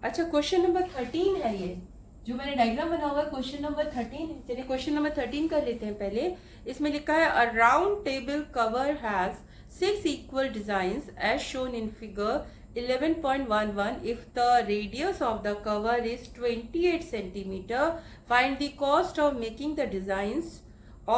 अच्छा, question number 13 है ये जो मैंने डायग्राम बना हुआ है, क्वेश्चन नंबर 13 है। चलिए क्वेश्चन नंबर 13 कर लेते हैं पहले। इसमें लिखा है अ round table cover has 6 equal designs as shown in figure 11.11. If the radius of the cover is 28 centimeter, find the cost of making the designs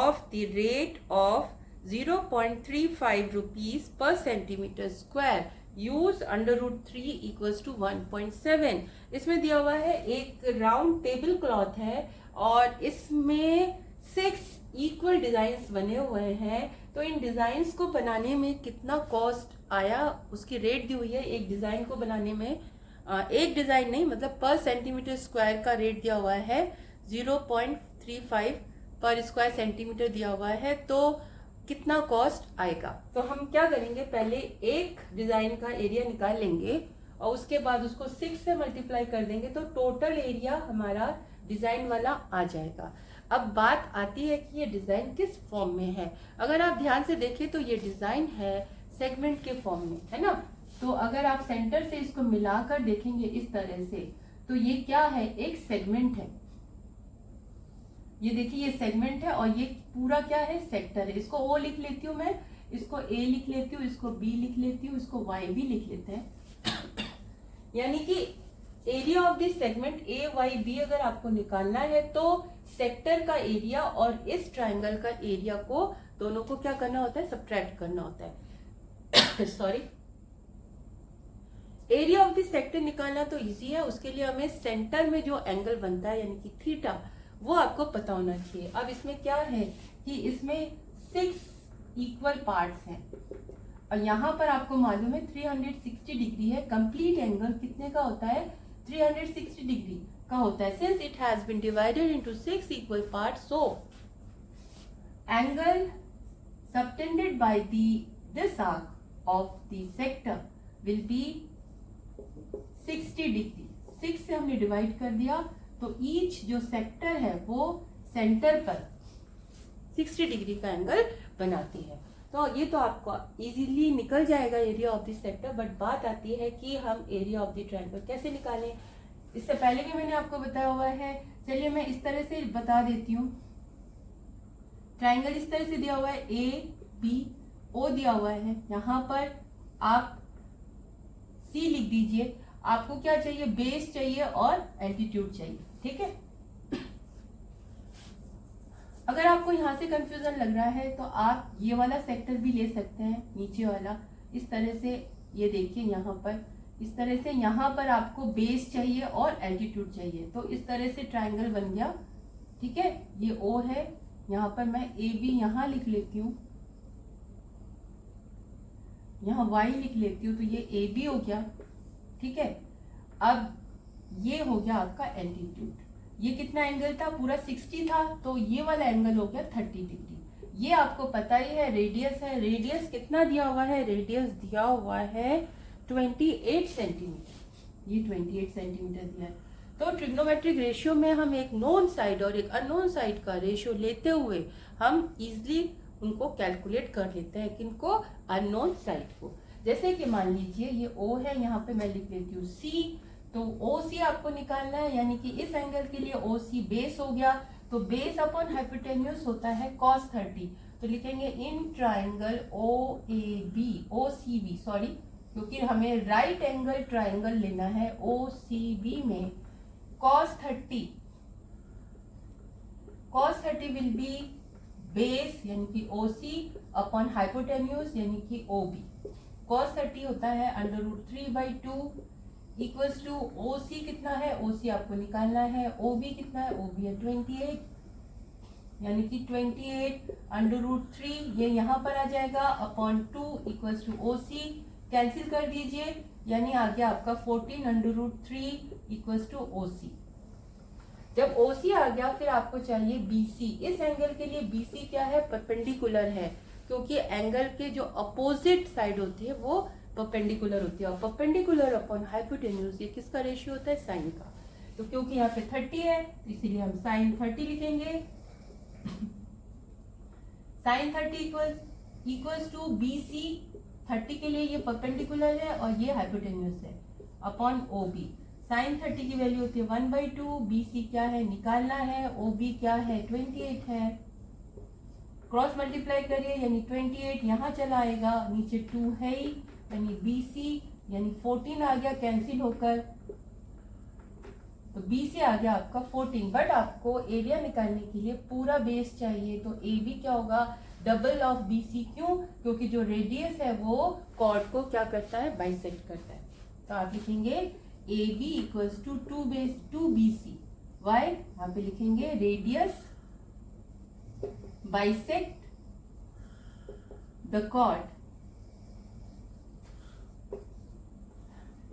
of the rate of 0.35 rupees per centimeter square. Use under root 3 equals to 1.7। इसमें दिया हुआ है एक round table cloth है और इसमें 6 equal designs बने हुए हैं। तो इन डिजाइन्स को बनाने में कितना कॉस्ट आया उसकी रेट दी हुई है। एक डिजाइन को बनाने में एक डिजाइन नहीं, मतलब पर सेंटीमीटर स्क्वायर का रेट दिया हुआ है 0.35 पर स्क्वायर सेंटीमीटर दिया हुआ है। तो कितना कॉस्ट आएगा, तो हम क्या करेंगे, पहले एक डिजाइन का एरिया निकाल लेंगे और उसके बाद उसको 6 से मल्टीप्लाई कर देंगे तो टोटल एरिया हमारा डिजाइन वाला आ जाएगा। अब बात आती है कि ये डिजाइन किस फॉर्म में है। अगर आप ध्यान से देखें तो ये डिजाइन है सेगमेंट के फॉर्म में, है ना। तो अगर आप सेंटर से इसको मिलाकर देखेंगे इस तरह से, तो ये क्या है, एक सेगमेंट है। ये देखिए ये सेगमेंट है और ये पूरा क्या है, सेक्टर है। इसको ओ लिख लेती हूँ मैं, इसको ए लिख लेती हूँ, इसको बी लिख लेती हूँ, इसको वाई भी लिख लेते हैं। यानी कि area of this segment A Y B अगर आपको निकालना है तो सेक्टर का एरिया और इस ट्राइंगल का एरिया को दोनों को क्या करना होता है, सब्ट्रैक्ट करना होता है। Sorry, area of this sector निकालना तो इजी है। उसके लिए हमें सेंटर में जो एंगल बनता है यानी कि थीटा, वो आपको पता होना चाहिए। अब इसमें क्या है कि इसमें 6 इक्वल पार्ट्स हैं और यहाँ पर आपको मालूम है 360 डिग्री है। कंप्लीट एंगल कितने का होता है, 360 डिग्री का होता है। Since it has been divided into 6 equal parts, so angle subtended by this arc of the sector will be 60 degree. 6 से हमने डिवाइड कर दिया तो ईच जो सेक्टर है वो सेंटर पर 60 डिग्री का एंगल बनाती है। तो ये तो आपको इजीली निकल जाएगा area of the sector. But बात आती है कि हम एरिया ऑफ द ट्रायंगल कैसे निकालें। इससे पहले भी मैंने आपको बताया हुआ है, चलिए मैं इस तरह से बता देती हूँ। ट्रायंगल इस तरह से दिया हुआ है, ए बी ओ दिया हुआ है। यहाँ पर आप सी लिख दीजिए। आपको क्या चाहिए, बेस चाहिए और एल्टीट्यूड चाहिए, ठीक है। अगर आपको यहां से कंफ्यूजन लग रहा है तो आप ये वाला सेक्टर भी ले सकते हैं, नीचे वाला। इस तरह से ये देखिए, यहाँ पर इस तरह से यहाँ पर आपको बेस चाहिए और एल्टीट्यूड चाहिए। तो इस तरह से ट्रायंगल बन गया, ठीक है। ये ओ है, यहाँ पर मैं ए बी यहाँ लिख लेती हूँ, यहाँ वाई लिख लेती हूँ, तो ये ए बी हो गया, ठीक है। अब ये हो गया आपका एल्टीट्यूड। ये कितना एंगल था, पूरा 60 था, तो ये वाला एंगल हो गया 30 डिग्री। ये आपको पता ही है, रेडियस है। रेडियस कितना दिया हुआ है, रेडियस दिया हुआ है 28 सेंटीमीटर। ये 28 सेंटीमीटर दिया है। तो ट्रिग्नोमेट्रिक रेशियो में हम एक नोन साइड और एक अननोन साइड का रेशियो लेते हुए हम इजिली उनको कैलकुलेट कर लेते हैं, किनको, अननोन साइड को। जैसे कि मान लीजिए ये O है, यहाँ पे मैं लिख लेती हूँ C। तो OC आपको निकालना है, यानी कि इस एंगल के लिए OC बेस हो गया। तो बेस अपॉन हाइपोटेन्यूज होता है cos 30। तो लिखेंगे in triangle OAB OCB, sorry, क्योंकि हमें राइट एंगल ट्राइंगल लेना है। OCB में cos 30 विल बी बेस यानी कि OC अपॉन हाइपोटेन्यूज यानी कि OB। cos 30 होता है under root 3/2 equals to OC कितना है, OC आपको निकालना है। OB कितना है, OB है 28, यानी कि 28 अंडर रूट 3, ये यहाँ पर आ जाएगा, upon 2 equals to OC। Cancel कर दीजिए, यानी आ गया आपका 14 under root 3 equals to OC। जब OC आ गया फिर आपको चाहिए BC। इस एंगल के लिए BC क्या है, परपेंडिकुलर है, क्योंकि एंगल के जो अपोजिट साइड होती है वो परपेंडिकुलर होती है। और परपेंडिकुलर अपॉन हाइपोटेन्यूज ये किसका रेशियो होता है, साइन का। तो क्योंकि यहाँ पे 30 है तो इसीलिए हम साइन 30 लिखेंगे। Sign 30 equals to BC। 30 के लिए ये परपेंडिकुलर है और ये हाइपोटेन्यूज है, अपॉन OB। साइन 30 की वैल्यू होती है 1/2, BC क्या है निकालना है, OB क्या है 28 है, क्रॉस मल्टीप्लाई करिए यानी 28 यहाँ चला आएगा, नीचे 2 है ही यानी BC यानी 14 आ गया कैंसिल होकर, तो BC आ गया आपका 14। बट आपको एरिया निकालने के लिए पूरा बेस चाहिए, तो AB क्या होगा डबल ऑफ BC। क्यों? क्योंकि जो रेडियस है वो कॉर्ड को क्या करता है बाइसेक्ट करता है। तो आप लिखेंगे AB equals to 2BC। Y यहाँ पे लिखेंगे radius bisect the cord.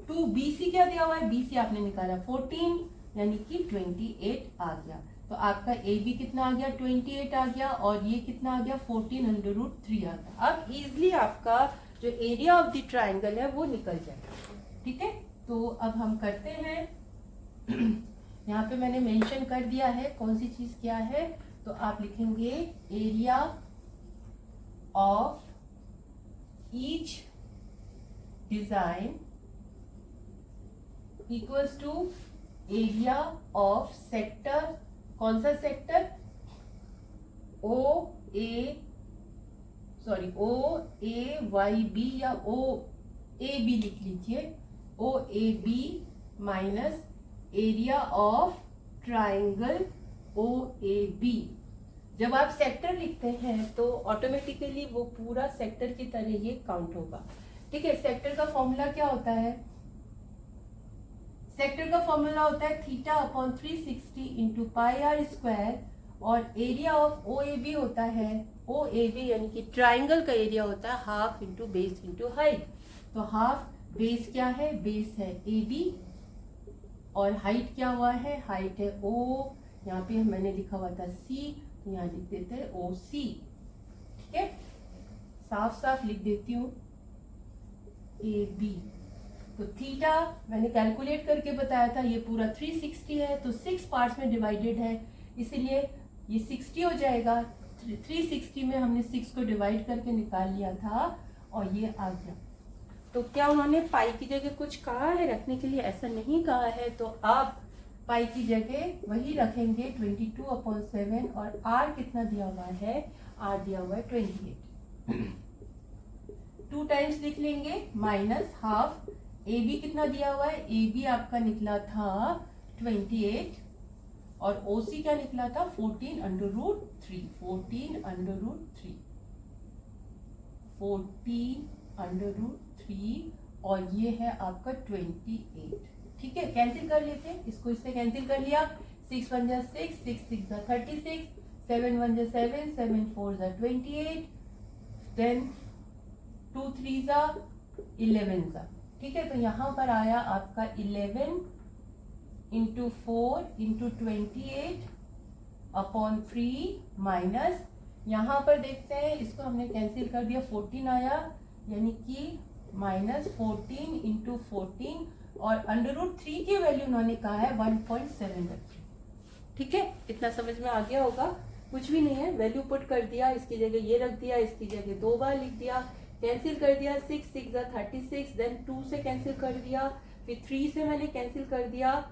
2BC क्या दिया हुआ है, BC आपने निकाला 14 यानी कि 28 आ गया। तो आपका AB कितना आ गया 28 आ गया, और ये कितना आ गया 14√3 आ गया। अब इजिली आपका जो एरिया ऑफ द ट्राइंगल है वो निकल जाएगा। ठीक है, तो अब हम करते हैं। यहाँ पे मैंने मेंशन कर दिया है कौन सी चीज क्या है, तो आप लिखेंगे area of each design equals to area of sector. कौन सा सेक्टर, OAYB या OAB लिख लीजिए, OAB minus area of triangle OAB। जब आप सेक्टर लिखते हैं तो ऑटोमेटिकली वो पूरा सेक्टर की तरह ये काउंट होगा। ठीक है, सेक्टर का फॉर्मूला क्या होता है, सेक्टर का फॉर्मूला होता है theta upon 360 into pi r square, और एरिया ऑफ OAB होता है, OAB यानी कि ट्राइंगल का एरिया होता है half into base into height. तो हाफ बेस क्या है, बेस है AB, और हाइट क्या हुआ है, हाइट है O, यहाँ पे मैंने लिखा हुआ था C, तो यहाँ लिख देते हैं OC। ठीक है, साफ साफ लिख देती हूँ AB। तो थीटा मैंने कैलकुलेट करके बताया था, ये पूरा 360 है, तो 6 पार्ट्स में डिवाइडेड है, इसीलिए ये 60 हो जाएगा। 360 में हमने 6 को डिवाइड करके निकाल लिया था, और ये आ गया। तो क्या उन्होंने पाई की जगह कुछ कहा है रखने के लिए, ऐसा नहीं कहा है, तो आप पाई की जगह वही रखेंगे 22/7, और R कितना दिया हुआ है, R दिया हुआ है 28। 2 टाइम्स लिख लेंगे, माइनस हाफ AB कितना दिया हुआ है, AB आपका निकला था 28, और OC क्या निकला था 14√3, 14√3, और ये है आपका 28। ठीक है, कैंसिल कर लेते हैं, इसको इससे कैंसिल कर लिया, 6 1 जा 6, 6 6 जा 36, 7 1 जा 7, 7 4 जा 28, देन 2 3 जा 11 जा। ठीक है, तो यहाँ पर आया आपका 11 इंटू 4 इंटू 28/3 माइनस, यहाँ पर देखते हैं इसको हमने कैंसिल कर दिया, 14 आया, यानी कि माइनस 14 इंटू 14, और √3 की वैल्यू उन्होंने कहा है 1.7 रखी। ठीक है, इतना समझ में आ गया होगा, कुछ भी नहीं है, वैल्यू पुट कर दिया, इसकी जगह ये रख दिया, इसकी जगह 2 बार लिख दिया, कैंसिल कर दिया, 6 6 जा 36, देन 2 से कैंसिल कर दिया, फिर 3 से मैंने कैंसिल कर दिया,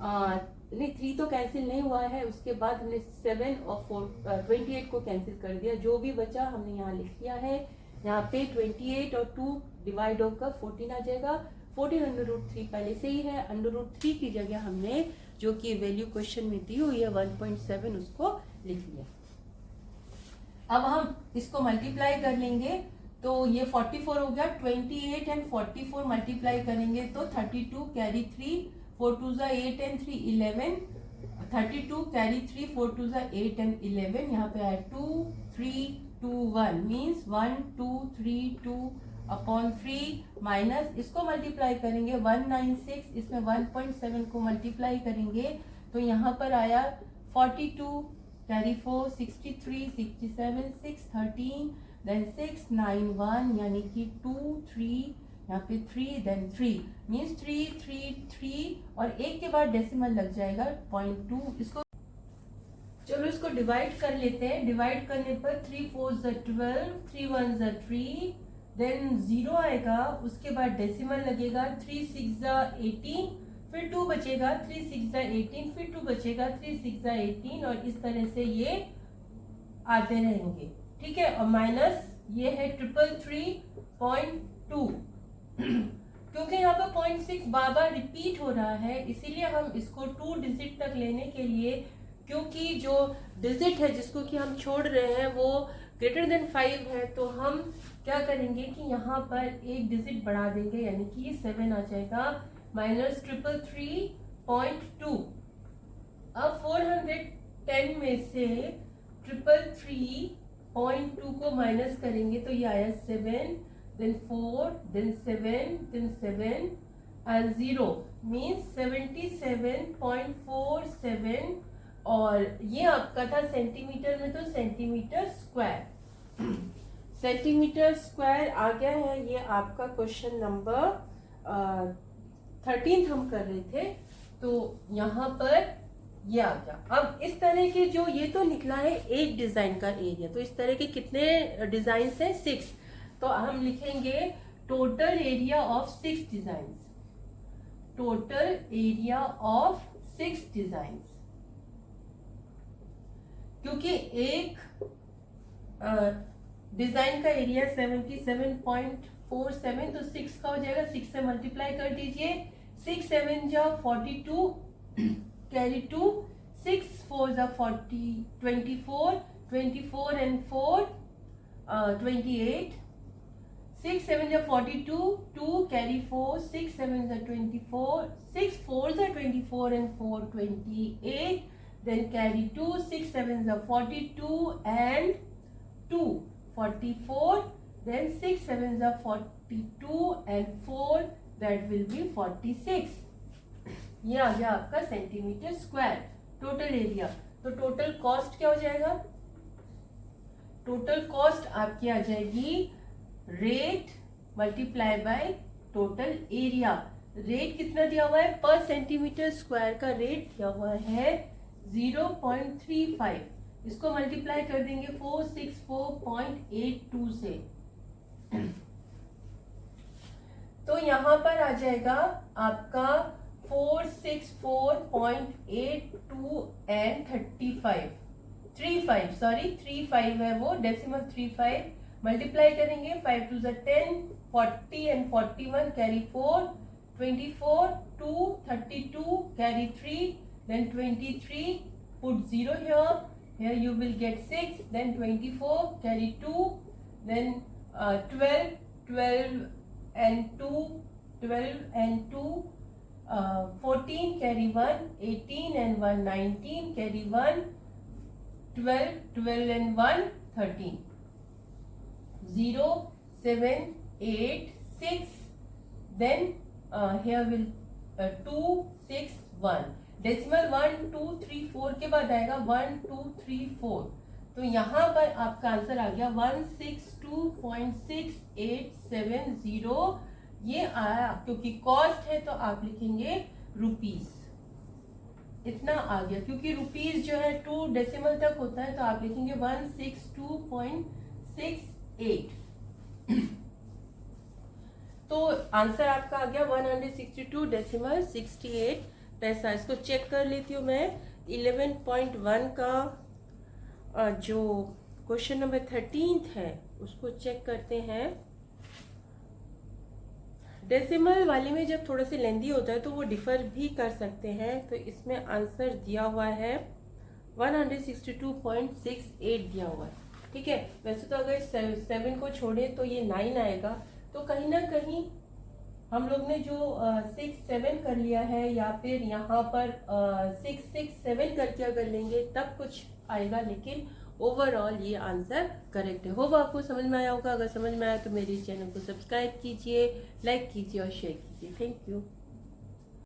नहीं 3 तो कैंसिल नहीं हुआ है, उसके बाद हमने 7 और 28 को कैंसिल कर दिया, जो भी बचा हमने यहाँ लिख लिया है। यहाँ पे 28 और 2 डिवाइड होकर 14 आ जाएगा, 14√3 पहले से ही है, √3 की जगह हमने जो कि वैल्यू क्वेश्चन में दी हुई है 1.7 उसको लिख लिया। अब हम इसको मल्टीप्लाई कर लेंगे, तो ये 44 हो गया, 28 एंड 44 मल्टीप्लाई करेंगे तो 32 कैरी 3, 4 2 जा 8 एंड 3 11, 32 कैरी 3, 4 2 जा 8 एंड 11, यहाँ पे आया 2 3 2 1 मीन्स 1 2 3 2/3 माइनस, इसको मल्टीप्लाई करेंगे 196, इसमें 1.7 को मल्टीप्लाई करेंगे तो यहाँ पर आया 42 कैरी 4 63 67 6 13 देन 6 9 1 यानी कि 2 3 यहाँ पे 3 देन 3 मीन्स 3 3 3 और एक के बाद डेसिमल लग जाएगा 0.2। इसको चलो इसको डिवाइड कर लेते हैं। डिवाइड करने पर 3 4 12, 3 1 3, देन 0 आएगा, उसके बाद डेसिमल लगेगा, 3 6 18, फिर 2 बचेगा, 3 6 18, फिर 2 बचेगा, 3 6 18, और इस तरह से ये आते रहेंगे। ठीक है, और माइनस ये है 333.2 क्योंकि यहाँ पर 0.6 बार बार रिपीट हो रहा है, इसीलिए हम इसको 2 डिजिट तक लेने के लिए, क्योंकि जो डिजिट है जिसको कि हम छोड़ रहे हैं वो ग्रेटर देन 5 है, तो हम क्या करेंगे कि यहाँ पर एक डिजिट बढ़ा देंगे, यानी कि ये 7 आ जाएगा, माइनस 333.2। अब 410 में से 333.2 को माइनस करेंगे तो ये आया 7, then 4, then 7, then 7 and 0 means 77.47, और ये आपका था सेंटीमीटर में, तो सेंटीमीटर स्क्वायर। सेंटीमीटर स्क्वायर आ गया है। ये आपका क्वेश्चन नंबर 13 हम कर रहे थे, तो यहाँ पर ये आ गया। अब इस तरह के जो ये तो निकला है एक डिजाइन का एरिया, तो इस तरह के कितने डिजाइन हैं? 6। तो हम लिखेंगे total area of 6 design, total area of 6 design, क्योंकि एक डिजाइन का एरिया 77.47, तो 6 का हो जाएगा, 6 से मल्टीप्लाई कर दीजिए, 6 7 जा 42, कैरी 2, 6 4 जा 40, 24, 24 and 4 28, 6 7 जा 42, 2 carry 4, 6 7 जा 24, 6 4 जा 24 and 4 28, then carry 2, 6 7 जा 42 and 2 44, then 6 7 जा 42 and 4, that will be 46। ये आ गया आपका सेंटीमीटर स्क्वायर टोटल एरिया। तो टोटल कॉस्ट क्या हो जाएगा? टोटल कॉस्ट आपकी आ जाएगी rate multiply by total area. Rate कितना दिया हुआ है? पर सेंटीमीटर स्क्वायर का रेट दिया हुआ है 0.35, इसको मल्टीप्लाई कर देंगे 464.82 से, तो यहां पर आ जाएगा आपका 464.82 एंड 35 है वो, डेसिमल 35 मल्टीप्लाई करेंगे, 5 2 10, 40 and 41 carry 4, 24, 2, 32 carry 3, then 23, put 0 here you will get 6, then 24 carry 2, then 12 and 2, 14 carry 1, 18 and 1 19 carry 1, 12 and 1 13, 0 7 8 6, then here will 2 6 1, decimal 1 2 3 4 के बाद आएगा 1 2 3 4, तो यहाँ पर आपका आंसर आ गया 162.6870। ये आया, क्योंकि कॉस्ट है तो आप लिखेंगे रुपीस, इतना आ गया, क्योंकि रुपीस जो है 2 डेसिमल तक होता है, तो आप लिखेंगे 162.68। तो आंसर आपका आ गया 162.68 पैसा। इसको चेक कर लेती हूँ मैं। 11.1 का जो क्वेश्चन नंबर 13 है उसको चेक करते हैं। डेसिमल वाले में जब थोड़ा सा लेंदी होता है तो वो डिफर भी कर सकते हैं, तो इसमें आंसर दिया हुआ है 162.68 दिया हुआ है। ठीक है, वैसे तो अगर 7 को छोड़े तो ये 9 आएगा, तो कहीं ना कहीं हम लोग ने जो 6 7 कर लिया है, या फिर यहाँ पर 6 6 7 करके अगर लेंगे तब कुछ आएगा, लेकिन ओवरऑल ये आंसर करेक्ट है। होप आपको समझ में आया होगा। अगर समझ में आया तो मेरे चैनल को सब्सक्राइब कीजिए, लाइक कीजिए और शेयर कीजिए। Thank you.